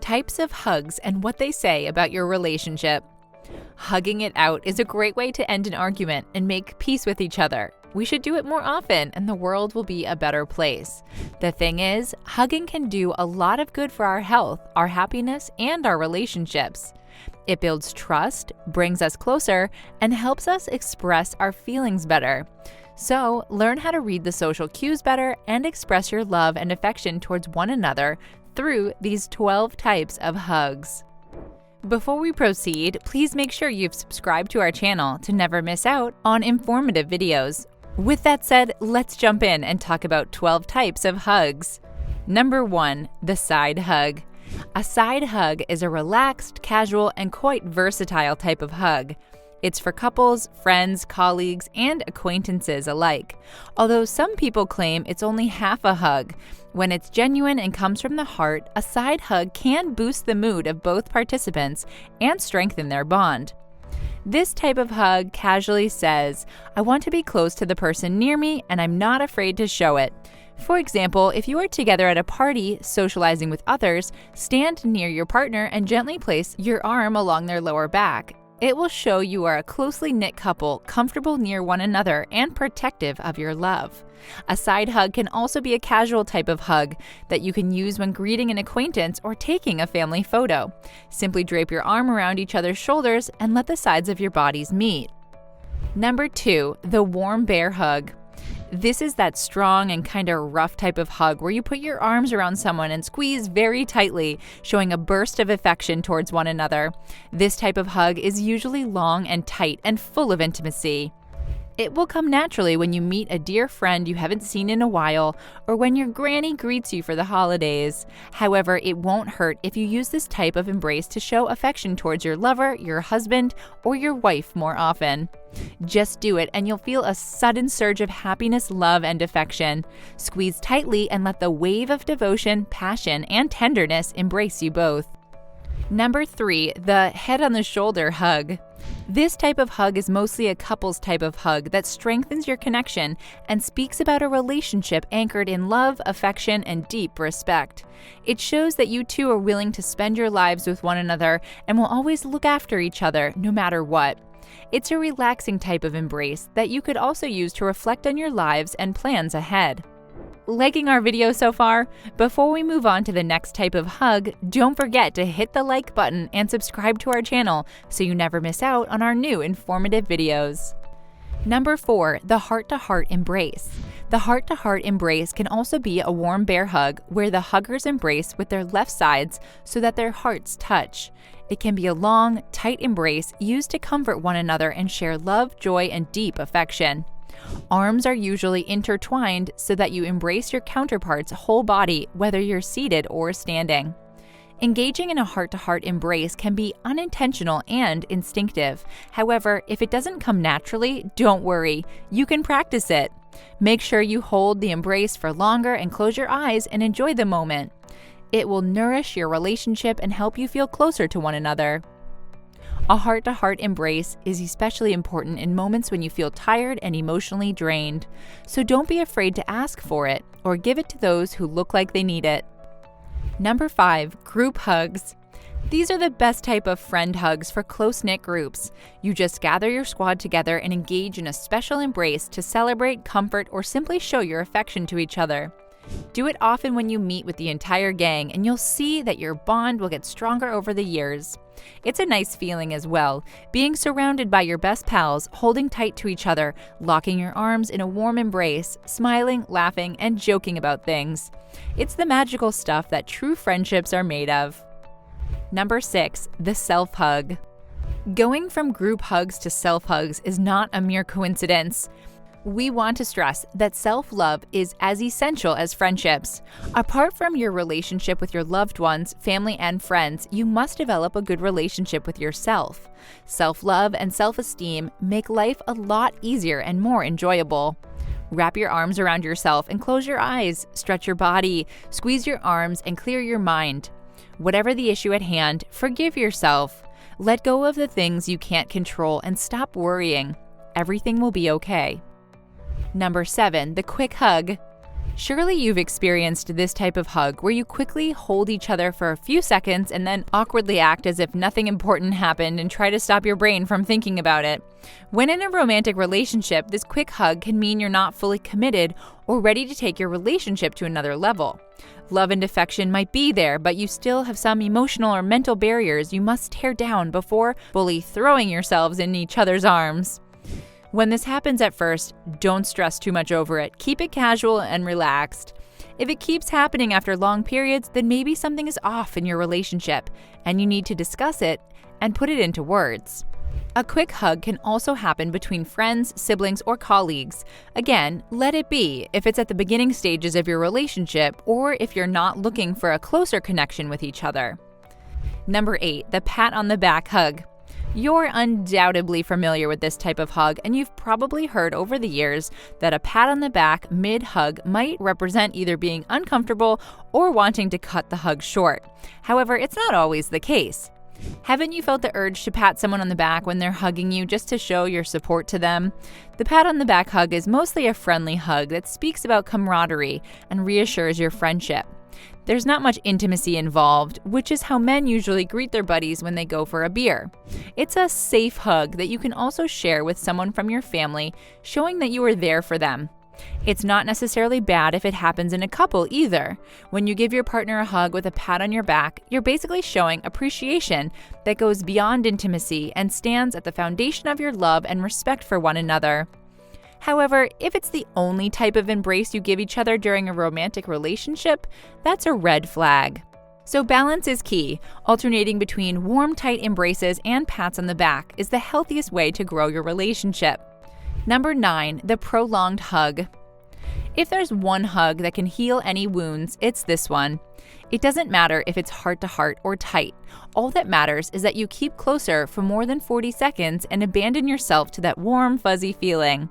Types of hugs and what they say about your relationship. Hugging it out is a great way to end an argument and make peace with each other. We should do it more often and the world will be a better place. The thing is, hugging can do a lot of good for our health, our happiness, and our relationships. It builds trust, brings us closer, and helps us express our feelings better. So, learn how to read the social cues better and express your love and affection towards one another through these 12 types of hugs. Before we proceed, please make sure you've subscribed to our channel to never miss out on informative videos. With that said, let's jump in and talk about 12 types of hugs. Number 1, the side hug. A side hug is a relaxed, casual, and quite versatile type of hug. It's for couples, friends, colleagues, and acquaintances alike. Although some people claim it's only half a hug, when it's genuine and comes from the heart, a side hug can boost the mood of both participants and strengthen their bond. This type of hug casually says, "I want to be close to the person near me and I'm not afraid to show it." For example, if you are together at a party, socializing with others, stand near your partner and gently place your arm along their lower back. It will show you are a closely knit couple, comfortable near one another and protective of your love. A side hug can also be a casual type of hug that you can use when greeting an acquaintance or taking a family photo. Simply drape your arm around each other's shoulders and let the sides of your bodies meet. Number 2, the warm bear hug. This is that strong and kind of rough type of hug where you put your arms around someone and squeeze very tightly, showing a burst of affection towards one another. This type of hug is usually long and tight and full of intimacy. It will come naturally when you meet a dear friend you haven't seen in a while or when your granny greets you for the holidays. However, it won't hurt if you use this type of embrace to show affection towards your lover, your husband, or your wife more often. Just do it and you'll feel a sudden surge of happiness, love, and affection. Squeeze tightly and let the wave of devotion, passion, and tenderness embrace you both. Number 3, the head on the shoulder hug. This type of hug is mostly a couple's type of hug that strengthens your connection and speaks about a relationship anchored in love, affection, and deep respect. It shows that you two are willing to spend your lives with one another and will always look after each other no matter what. It's a relaxing type of embrace that you could also use to reflect on your lives and plans ahead. Liking our video so far? Before we move on to the next type of hug, don't forget to hit the like button and subscribe to our channel so you never miss out on our new informative videos. Number 4, the heart-to-heart embrace. The heart-to-heart embrace can also be a warm bear hug where the huggers embrace with their left sides so that their hearts touch. It can be a long, tight embrace used to comfort one another and share love, joy, and deep affection. Arms are usually intertwined so that you embrace your counterpart's whole body, whether you're seated or standing. Engaging in a heart-to-heart embrace can be unintentional and instinctive. However, if it doesn't come naturally, don't worry. You can practice it. Make sure you hold the embrace for longer and close your eyes and enjoy the moment. It will nourish your relationship and help you feel closer to one another. A heart-to-heart embrace is especially important in moments when you feel tired and emotionally drained. So don't be afraid to ask for it or give it to those who look like they need it. Number 5, group hugs. These are the best type of friend hugs for close-knit groups. You just gather your squad together and engage in a special embrace to celebrate, comfort, or simply show your affection to each other. Do it often when you meet with the entire gang and you'll see that your bond will get stronger over the years. It's a nice feeling as well, being surrounded by your best pals, holding tight to each other, locking your arms in a warm embrace, smiling, laughing, and joking about things. It's the magical stuff that true friendships are made of. Number 6, the self-hug. Going from group hugs to self-hugs is not a mere coincidence. We want to stress that self-love is as essential as friendships. Apart from your relationship with your loved ones, family, and friends, you must develop a good relationship with yourself. Self-love and self-esteem make life a lot easier and more enjoyable. Wrap your arms around yourself and close your eyes. Stretch your body, squeeze your arms, and clear your mind. Whatever the issue at hand, forgive yourself. Let go of the things you can't control and stop worrying. Everything will be okay. Number 7, the quick hug. Surely you've experienced this type of hug where you quickly hold each other for a few seconds and then awkwardly act as if nothing important happened and try to stop your brain from thinking about it. When in a romantic relationship, this quick hug can mean you're not fully committed or ready to take your relationship to another level. Love and affection might be there, but you still have some emotional or mental barriers you must tear down before fully throwing yourselves in each other's arms. When this happens at first, don't stress too much over it. Keep it casual and relaxed. If it keeps happening after long periods, then maybe something is off in your relationship, and you need to discuss it and put it into words. A quick hug can also happen between friends, siblings, or colleagues. Again, let it be if it's at the beginning stages of your relationship or if you're not looking for a closer connection with each other. Number 8, the pat on the back hug. You're undoubtedly familiar with this type of hug, and you've probably heard over the years that a pat on the back mid-hug might represent either being uncomfortable or wanting to cut the hug short. However, it's not always the case. Haven't you felt the urge to pat someone on the back when they're hugging you just to show your support to them? The pat on the back hug is mostly a friendly hug that speaks about camaraderie and reassures your friendship. There's not much intimacy involved, which is how men usually greet their buddies when they go for a beer. It's a safe hug that you can also share with someone from your family, showing that you are there for them. It's not necessarily bad if it happens in a couple either. When you give your partner a hug with a pat on your back, you're basically showing appreciation that goes beyond intimacy and stands at the foundation of your love and respect for one another. However, if it's the only type of embrace you give each other during a romantic relationship, that's a red flag. So balance is key. Alternating between warm, tight embraces and pats on the back is the healthiest way to grow your relationship. Number 9, the prolonged hug. If there's one hug that can heal any wounds, it's this one. It doesn't matter if it's heart to heart or tight. All that matters is that you keep closer for more than 40 seconds and abandon yourself to that warm, fuzzy feeling.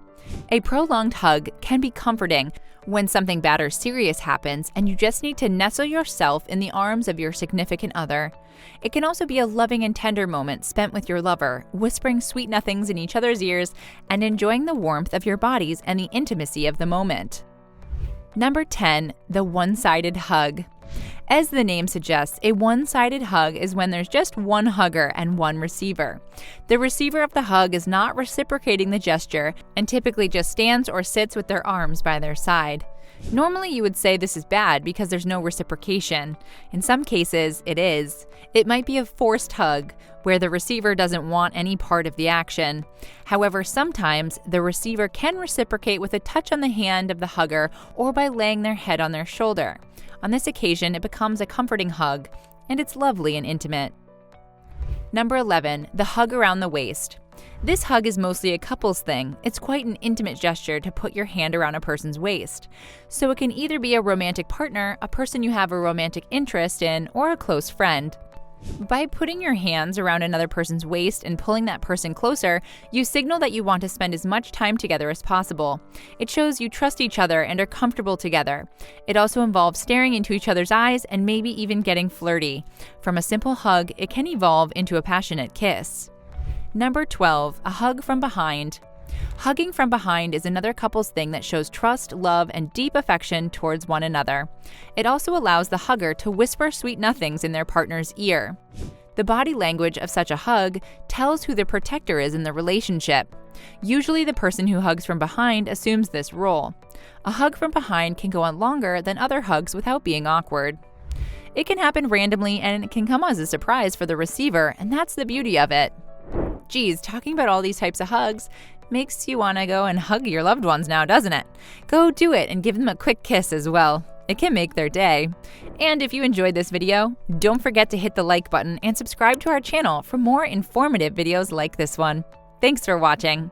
A prolonged hug can be comforting when something bad or serious happens and you just need to nestle yourself in the arms of your significant other. It can also be a loving and tender moment spent with your lover, whispering sweet nothings in each other's ears and enjoying the warmth of your bodies and the intimacy of the moment. Number 10, the one-sided hug. As the name suggests, a one-sided hug is when there's just one hugger and one receiver. The receiver of the hug is not reciprocating the gesture and typically just stands or sits with their arms by their side. Normally, you would say this is bad because there's no reciprocation. In some cases, it is. It might be a forced hug, where the receiver doesn't want any part of the action. However, sometimes the receiver can reciprocate with a touch on the hand of the hugger or by laying their head on their shoulder. On this occasion, it becomes a comforting hug, and it's lovely and intimate. Number 11, the hug around the waist. This hug is mostly a couple's thing. It's quite an intimate gesture to put your hand around a person's waist. So it can either be a romantic partner, a person you have a romantic interest in, or a close friend. By putting your hands around another person's waist and pulling that person closer, you signal that you want to spend as much time together as possible. It shows you trust each other and are comfortable together. It also involves staring into each other's eyes and maybe even getting flirty. From a simple hug, it can evolve into a passionate kiss. Number 12, a hug from behind. Hugging from behind is another couple's thing that shows trust, love, and deep affection towards one another. It also allows the hugger to whisper sweet nothings in their partner's ear. The body language of such a hug tells who the protector is in the relationship. Usually the person who hugs from behind assumes this role. A hug from behind can go on longer than other hugs without being awkward. It can happen randomly and it can come as a surprise for the receiver, and that's the beauty of it. Geez, talking about all these types of hugs makes you want to go and hug your loved ones now, doesn't it? Go do it and give them a quick kiss as well. It can make their day. And if you enjoyed this video, don't forget to hit the like button and subscribe to our channel for more informative videos like this one. Thanks for watching.